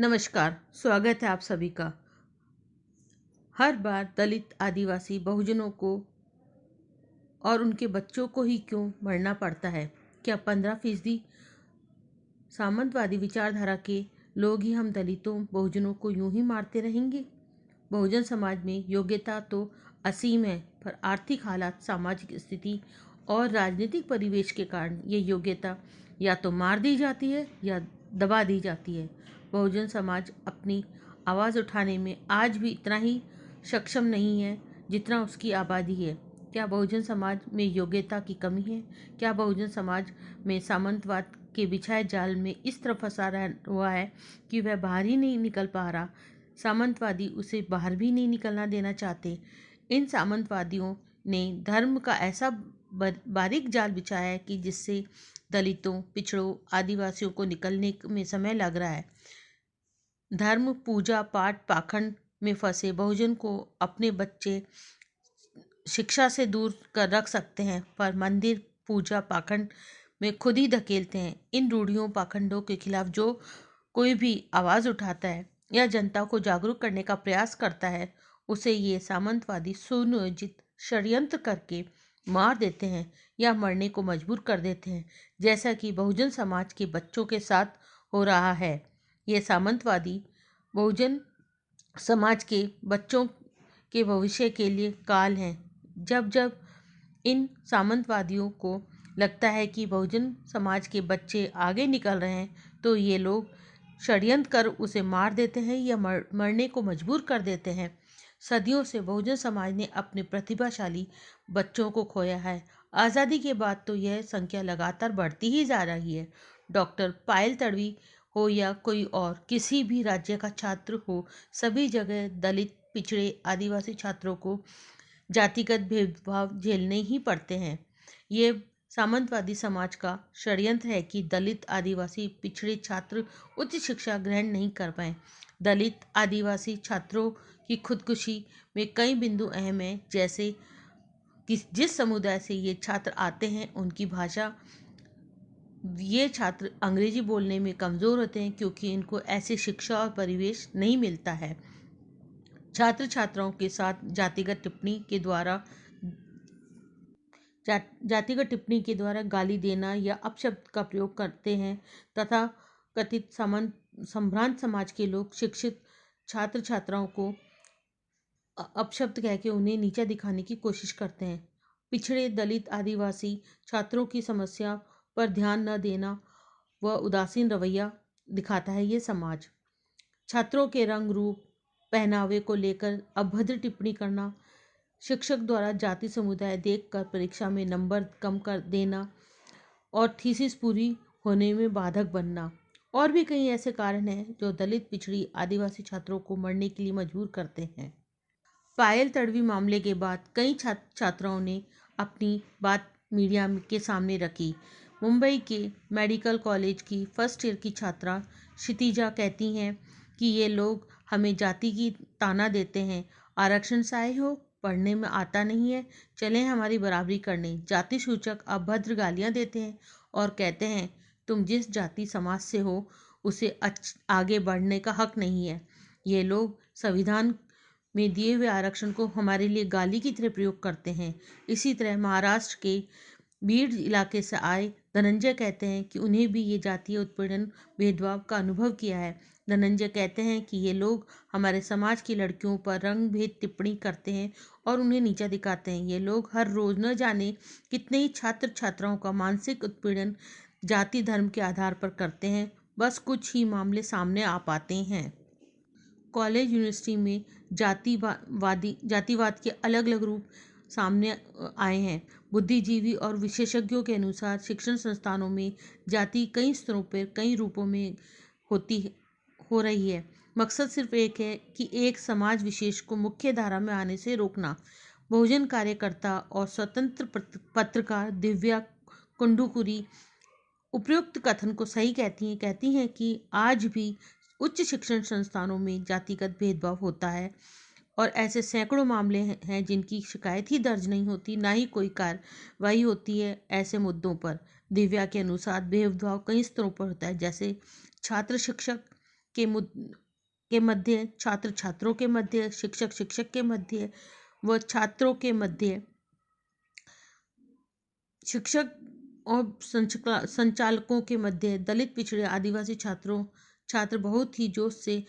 नमस्कार, स्वागत है आप सभी का। हर बार दलित, आदिवासी, बहुजनों को और उनके बच्चों को ही क्यों मरना पड़ता है? क्या 15% सामंतवादी विचारधारा के लोग ही हम दलितों, बहुजनों को यूं ही मारते रहेंगे? बहुजन समाज में योग्यता तो असीम है, पर आर्थिक हालात, सामाजिक स्थिति और राजनीतिक परिवेश के कारण ये योग्यता या तो मार दी जाती है या दबा दी जाती है। बहुजन समाज अपनी आवाज़ उठाने में आज भी इतना ही सक्षम नहीं है जितना उसकी आबादी है। क्या बहुजन समाज में योग्यता की कमी है? क्या बहुजन समाज में सामंतवाद के बिछाए जाल में इस तरह फंसा हुआ है कि वह बाहर ही नहीं निकल पा रहा? सामंतवादी उसे बाहर भी नहीं निकलना देना चाहते। इन सामंतवादियों ने धर्म का ऐसा बारीक जाल बिछाया है कि जिससे दलितों, पिछड़ों, आदिवासियों को निकलने में समय लग रहा है। धर्म, पूजा पाठ, पाखंड में फंसे बहुजन को अपने बच्चे शिक्षा से दूर कर रख सकते हैं, पर मंदिर, पूजा, पाखंड में खुद ही धकेलते हैं। इन रूढ़ियों, पाखंडों के खिलाफ जो कोई भी आवाज़ उठाता है या जनता को जागरूक करने का प्रयास करता है, उसे ये सामंतवादी सुनियोजित षड्यंत्र करके मार देते हैं या मरने को मजबूर कर देते हैं, जैसा कि बहुजन समाज के बच्चों के साथ हो रहा है। ये सामंतवादी बहुजन समाज के बच्चों के भविष्य के लिए काल हैं। जब जब इन सामंतवादियों को लगता है कि बहुजन समाज के बच्चे आगे निकल रहे हैं, तो ये लोग षड्यंत्र कर उसे मार देते हैं या मरने को मजबूर कर देते हैं। सदियों से बहुजन समाज ने अपने प्रतिभाशाली बच्चों को खोया है। आज़ादी के बाद तो यह संख्या लगातार बढ़ती ही जा रही है। डॉक्टर पायल तड़वी हो या कोई और किसी भी राज्य का छात्र हो, सभी जगह दलित, पिछड़े, आदिवासी छात्रों को जातिगत भेदभाव झेलने ही पड़ते हैं। ये सामंतवादी समाज का षड्यंत्र है कि दलित, आदिवासी, पिछड़े छात्र उच्च शिक्षा ग्रहण नहीं कर पाए। दलित, आदिवासी छात्रों की खुदकुशी में कई बिंदु अहम हैं, जैसे कि जिस समुदाय से ये छात्र आते हैं उनकी भाषा। ये छात्र अंग्रेजी बोलने में कमज़ोर होते हैं क्योंकि इनको ऐसी शिक्षा और परिवेश नहीं मिलता है। छात्र छात्राओं के साथ जातिगत टिप्पणी के द्वारा गाली देना या अपशब्द का प्रयोग करते हैं, तथा कथित संभ्रांत समाज के लोग शिक्षित छात्र छात्राओं को अपशब्द कह के उन्हें नीचा दिखाने की कोशिश करते हैं। पिछड़े, दलित, आदिवासी छात्रों की समस्या पर ध्यान न देना व उदासीन रवैया दिखाता है ये समाज। छात्रों के रंग, रूप, पहनावे को लेकर अभद्र टिप्पणी करना, शिक्षक द्वारा जाति समुदाय देखकर परीक्षा में नंबर कम कर देना और थीसिस पूरी होने में बाधक बनना, और भी कई ऐसे कारण हैं जो दलित, पिछड़ी, आदिवासी छात्रों को मरने के लिए मजबूर करते हैं। पायल तड़वी मामले के बाद कई छात्राओं ने अपनी बात मीडिया के सामने रखी। मुंबई के मेडिकल कॉलेज की फर्स्ट ईयर की छात्रा क्षितिजा कहती हैं कि ये लोग हमें जाति की ताना देते हैं। आरक्षण से आए हो, पढ़ने में आता नहीं है, चलें हमारी बराबरी करने। जाति सूचक अभद्र गालियाँ देते हैं और कहते हैं तुम जिस जाति समाज से हो उसे आगे बढ़ने का हक नहीं है। ये लोग संविधान में दिए हुए आरक्षण को हमारे लिए गाली की तरह प्रयोग करते हैं। इसी तरह महाराष्ट्र के बीड इलाके से आए धनंजय कहते हैं कि उन्हें भी ये जातीय उत्पीड़न, भेदभाव का अनुभव किया है। धनंजय कहते हैं कि ये लोग हमारे समाज की लड़कियों पर रंग भेद टिप्पणी करते हैं और उन्हें नीचा दिखाते हैं। ये लोग हर रोज न जाने कितने ही छात्र छात्राओं का मानसिक उत्पीड़न जाति धर्म के आधार पर करते हैं। बस कुछ ही मामले सामने आ पाते हैं। कॉलेज, यूनिवर्सिटी में जातिवाद के अलग अलग रूप सामने आए हैं। बुद्धिजीवी और विशेषज्ञों के अनुसार शिक्षण संस्थानों में जाति कई स्तरों पर, कई रूपों में हो रही है। मकसद सिर्फ एक है कि एक समाज विशेष को मुख्य धारा में आने से रोकना। बहुजन कार्यकर्ता और स्वतंत्र पत्रकार दिव्या कुंडुकुरी उपयुक्त कथन को सही कहती हैं कि आज भी उच्च शिक्षण संस्थानों में जातिगत भेदभाव होता है और ऐसे सैकड़ों मामले हैं जिनकी शिकायत ही दर्ज नहीं होती, ना ही कोई कार्रवाई होती है ऐसे मुद्दों पर। दिव्या के अनुसार भेदभाव कई स्तरों पर होता है, जैसे छात्र शिक्षक के के मध्य, छात्र छात्रों के मध्य, शिक्षक शिक्षक के मध्य व छात्रों के मध्य, शिक्षक और संचालकों के मध्य दलित, पिछड़े, आदिवासी छात्र बहुत ही जोश से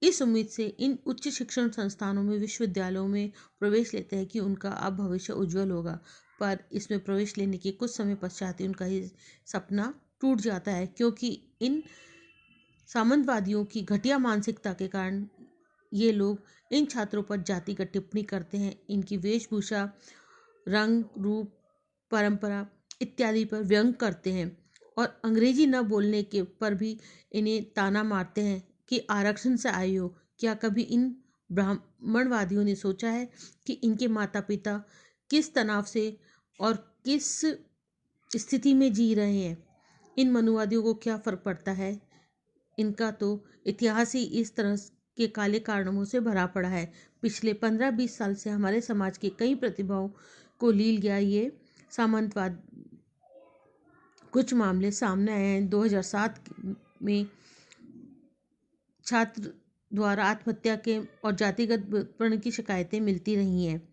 इस उम्मीद से इन उच्च शिक्षण संस्थानों में, विश्वविद्यालयों में प्रवेश लेते हैं कि उनका अब भविष्य उज्जवल होगा। पर इसमें प्रवेश लेने के कुछ समय पश्चात ही उनका ये सपना टूट जाता है, क्योंकि इन सामंतवादियों की घटिया मानसिकता के कारण ये लोग इन छात्रों पर जातिगत टिप्पणी करते हैं। इनकी वेशभूषा, रंग, रूप, परंपरा इत्यादि पर व्यंग करते हैं और अंग्रेजी न बोलने के पर भी इन्हें ताना मारते हैं कि आरक्षण से आए हो। क्या कभी इन ब्राह्मणवादियों ने सोचा है कि इनके माता पिता किस तनाव से और किस स्थिति में जी रहे हैं? इन मनुवादियों को क्या फर्क पड़ता है? इनका तो इतिहास ही इस तरह के काले कारनामों से भरा पड़ा है। पिछले 15-20 साल से हमारे समाज के कई प्रतिभाओं को लील गया ये सामंतवाद। कुछ मामले सामने आए हैं। 2007 में छात्र द्वारा आत्महत्या के और जातिगत विपणन की शिकायतें मिलती रही हैं।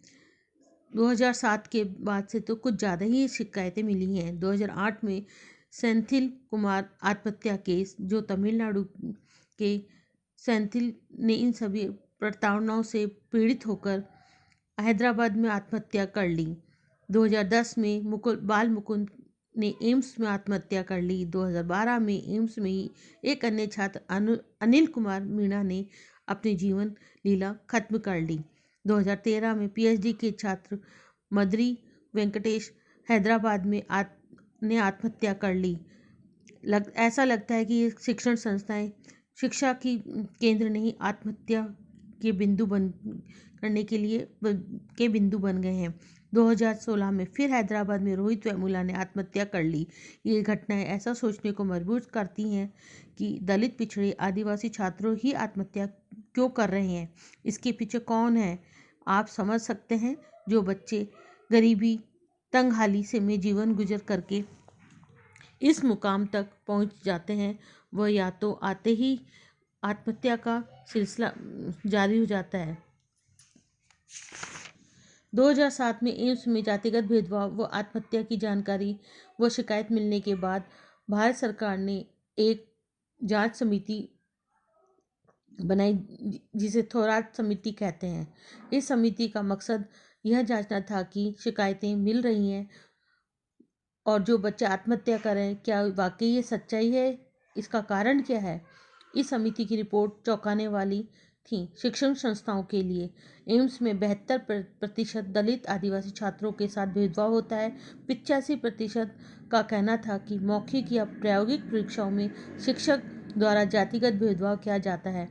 2007 के बाद से तो कुछ ज़्यादा ही शिकायतें मिली हैं। 2008 में सेंथिल कुमार आत्महत्या केस, जो तमिलनाडु के सेंथिल ने इन सभी प्रताड़नाओं से पीड़ित होकर हैदराबाद में आत्महत्या कर ली। 2010 में बाल मुकुंद ने एम्स में आत्महत्या कर ली। 2012 में एम्स में ही एक अन्य छात्र अनिल कुमार मीणा ने अपनी जीवन लीला खत्म कर ली। 2013 में पीएचडी के छात्र मदरी वेंकटेश हैदराबाद में ने आत्महत्या कर ली। ऐसा लगता है कि ये शिक्षण संस्थाएं शिक्षा की केंद्र नहीं, आत्महत्या के बिंदु बन गए हैं। 2016 में फिर हैदराबाद में रोहित वेमुला ने आत्महत्या कर ली। ये घटनाएं ऐसा सोचने को मजबूर करती हैं कि दलित, पिछड़े, आदिवासी छात्रों ही आत्महत्या क्यों कर रहे हैं? इसके पीछे कौन है? आप समझ सकते हैं। जो बच्चे गरीबी, तंगहाली से में जीवन गुजर करके इस मुकाम तक पहुंच जाते हैं, वह या तो आते ही आत्महत्या का सिलसिला जारी हो जाता है। 2007 में एम्स में जातिगत भेदभाव व आत्महत्या की जानकारी व शिकायत मिलने के बाद भारत सरकार ने एक जांच समिति बनाई, जिसे थोराट समिति कहते हैं। इस समिति का मकसद यह जांचना था कि शिकायतें मिल रही हैं और जो बच्चे आत्महत्या कर रहे हैं, क्या वाकई ये सच्चाई है? इसका कारण क्या है? इस समिति की रिपोर्ट चौंकाने वाली थी। शिक्षण संस्थाओं के लिए एम्स में 72% दलित, आदिवासी छात्रों के साथ भेदभाव होता है। 85% का कहना था कि मौखिक या प्रायोगिक परीक्षाओं में शिक्षक द्वारा जातिगत भेदभाव किया जाता है,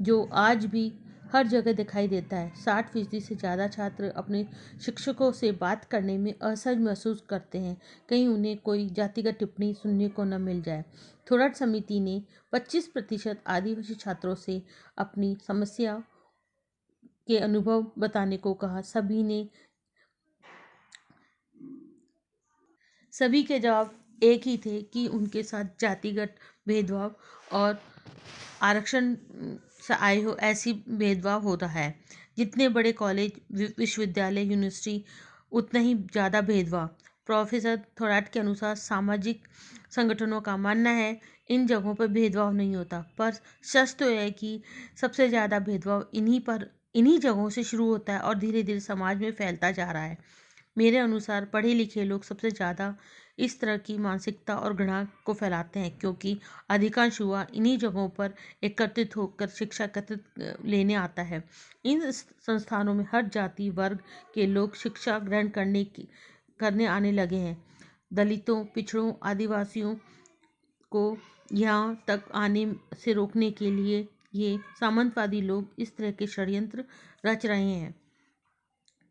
जो आज भी हर जगह दिखाई देता है। 60% से ज़्यादा छात्र अपने शिक्षकों से बात करने में असहज महसूस करते हैं, कहीं उन्हें कोई जातिगत टिप्पणी सुनने को न मिल जाए। थोराट समिति ने 25% आदिवासी छात्रों से अपनी समस्या के अनुभव बताने को कहा। सभी के जवाब एक ही थे कि उनके साथ जातिगत भेदभाव और आरक्षण से आए हो ऐसी भेदभाव होता है। जितने बड़े कॉलेज, विश्वविद्यालय, यूनिवर्सिटी, उतना ही ज़्यादा भेदभाव। प्रोफेसर थोराट के अनुसार सामाजिक संगठनों का मानना है इन जगहों पर भेदभाव नहीं होता, पर सच तो है कि सबसे ज़्यादा भेदभाव इन्हीं जगहों से शुरू होता है और धीरे धीरे समाज में फैलता जा रहा है। मेरे अनुसार पढ़े लिखे लोग सबसे ज़्यादा इस तरह की मानसिकता और घृणा को फैलाते हैं, क्योंकि अधिकांश युवा इन्हीं जगहों पर एकत्रित होकर शिक्षा एकत्रित लेने आता है। इन संस्थानों में हर जाति वर्ग के लोग शिक्षा ग्रहण करने आने लगे हैं। दलितों, पिछड़ों, आदिवासियों को यहाँ तक आने से रोकने के लिए ये सामंतवादी लोग इस तरह के षड्यंत्र रच रहे हैं।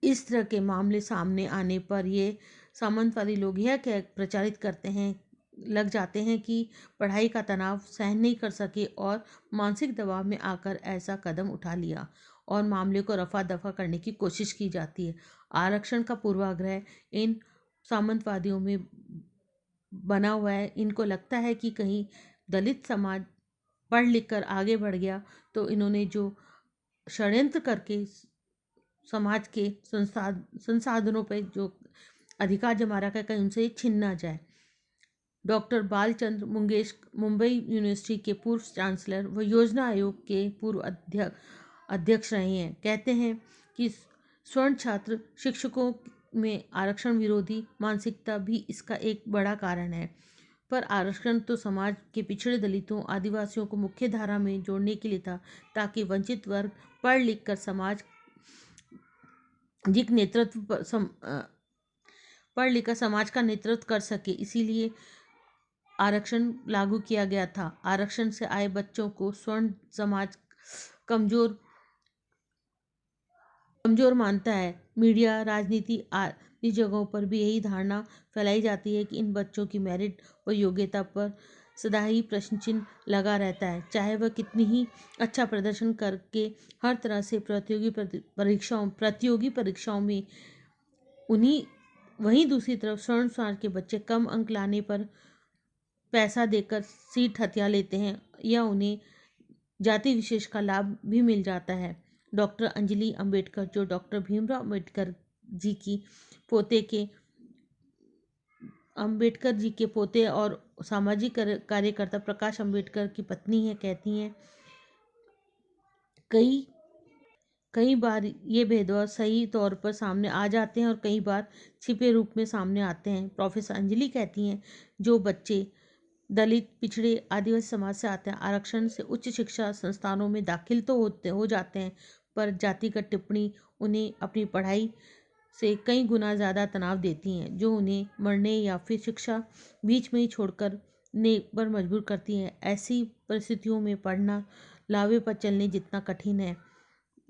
इस तरह के मामले सामने आने पर ये सामंतवादी लोग यह कह प्रचारित करते हैं लग जाते हैं कि पढ़ाई का तनाव सहन नहीं कर सके और मानसिक दबाव में आकर ऐसा कदम उठा लिया और मामले को रफा दफा करने की कोशिश की जाती है। आरक्षण का पूर्वाग्रह इन सामंतवादियों में बना हुआ है। इनको लगता है कि कहीं दलित समाज पढ़ लिख कर आगे बढ़ गया तो इन्होंने जो षड्यंत्र करके समाज के संसाधनों पर जो अधिकार जमा रखा है, कहीं उनसे छीन ना जाए। डॉक्टर बालचंद्र मुंगेश मुंबई यूनिवर्सिटी के पूर्व चांसलर व योजना आयोग के पूर्व अध्यक्ष रहे हैं। कहते हैं कि स्वर्ण छात्र शिक्षकों में आरक्षण विरोधी मानसिकता भी इसका एक बड़ा कारण है। पर आरक्षण तो समाज के पिछड़े दलितों आदिवासियों को मुख्य धारा में जोड़ने के लिए था, ताकि वंचित वर्ग पढ़ लिख कर पढ़ लिख कर समाज का नेतृत्व कर सके, इसीलिए आरक्षण लागू किया गया था। आरक्षण से आए बच्चों को स्वर्ण समाज कमजोर मानता है। मीडिया, राजनीति आदि जगहों पर भी यही धारणा फैलाई जाती है कि इन बच्चों की मेरिट व योग्यता पर सदा ही प्रश्न चिन्ह लगा रहता है, चाहे वह कितनी ही अच्छा प्रदर्शन करके हर तरह से प्रतियोगी परीक्षाओं में वहीं दूसरी तरफ स्वर्ण समाज के बच्चे कम अंक लाने पर पैसा देकर सीट हथिया लेते हैं या उन्हें जाति विशेष का लाभ भी मिल जाता है। डॉक्टर अंजलि अंबेडकर, जो डॉक्टर भीमराव अंबेडकर जी के पोते और सामाजिक कार्यकर्ता प्रकाश अंबेडकर की पत्नी है, कहती हैं कई बार ये भेदभाव सही तौर पर सामने आ जाते हैं और कई बार छिपे रूप में सामने आते हैं। प्रोफेसर अंजलि कहती हैं, जो बच्चे दलित, पिछड़े, आदिवासी समाज से आते हैं, आरक्षण से उच्च शिक्षा संस्थानों में दाखिल तो हो जाते हैं, पर जातिगत टिप्पणी उन्हें अपनी पढ़ाई से कई गुना ज़्यादा तनाव देती हैं, जो उन्हें मरने या फिर शिक्षा बीच में ही छोड़कर ने पर मजबूर करती हैं। ऐसी परिस्थितियों में पढ़ना लावे पर चलने जितना कठिन है,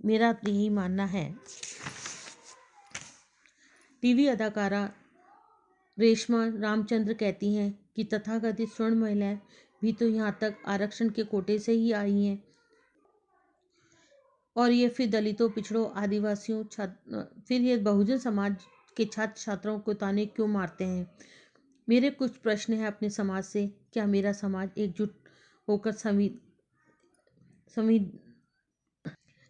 मेरा यही मानना है। टीवी अदाकारा रेशमा रामचंद्र कहती हैं कि तथाकथित स्वर्ण महिलाएं भी तो यहाँ तक आरक्षण के कोटे से ही आई हैं, और ये फिर दलितों, पिछड़ों, आदिवासियों, फिर ये बहुजन समाज के छात्र छात्राओं को ताने क्यों मारते हैं। मेरे कुछ प्रश्न हैं अपने समाज से। क्या मेरा समाज एकजुट होकर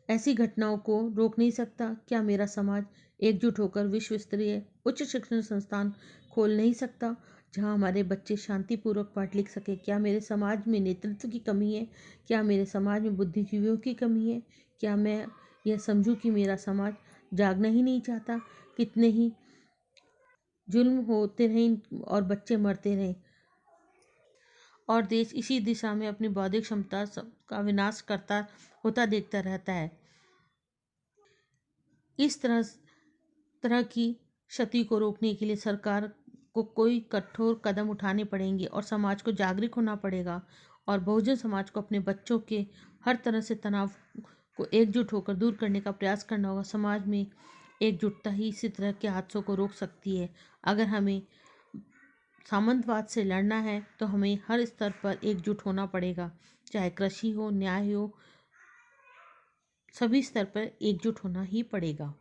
ऐसी घटनाओं को रोक नहीं सकता? क्या मेरा समाज एकजुट होकर विश्व स्तरीय उच्च शिक्षण संस्थान खोल नहीं सकता, जहां हमारे बच्चे शांतिपूर्वक पढ़ लिख सके? क्या मेरे समाज में नेतृत्व की कमी है? क्या मेरे समाज में बुद्धिजीवियों की कमी है? क्या मैं यह समझूं कि मेरा समाज जागना ही नहीं चाहता? कितने ही जुल्म होते रहें और बच्चे मरते रहें और देश इसी दिशा में अपनी बौद्धिक क्षमता का विनाश करता होता देखता रहता है। इस तरह की क्षति को रोकने के लिए सरकार को कोई कठोर कदम उठाने पड़ेंगे और समाज को जागरूक होना पड़ेगा, और बहुजन समाज को अपने बच्चों के हर तरह से तनाव को एकजुट होकर दूर करने का प्रयास करना होगा। समाज में एकजुटता ही इसी तरह के हादसों को रोक सकती है। अगर हमें सामंतवाद से लड़ना है तो हमें हर स्तर पर एकजुट होना पड़ेगा, चाहे कृषि हो, न्याय हो, सभी स्तर पर एकजुट होना ही पड़ेगा।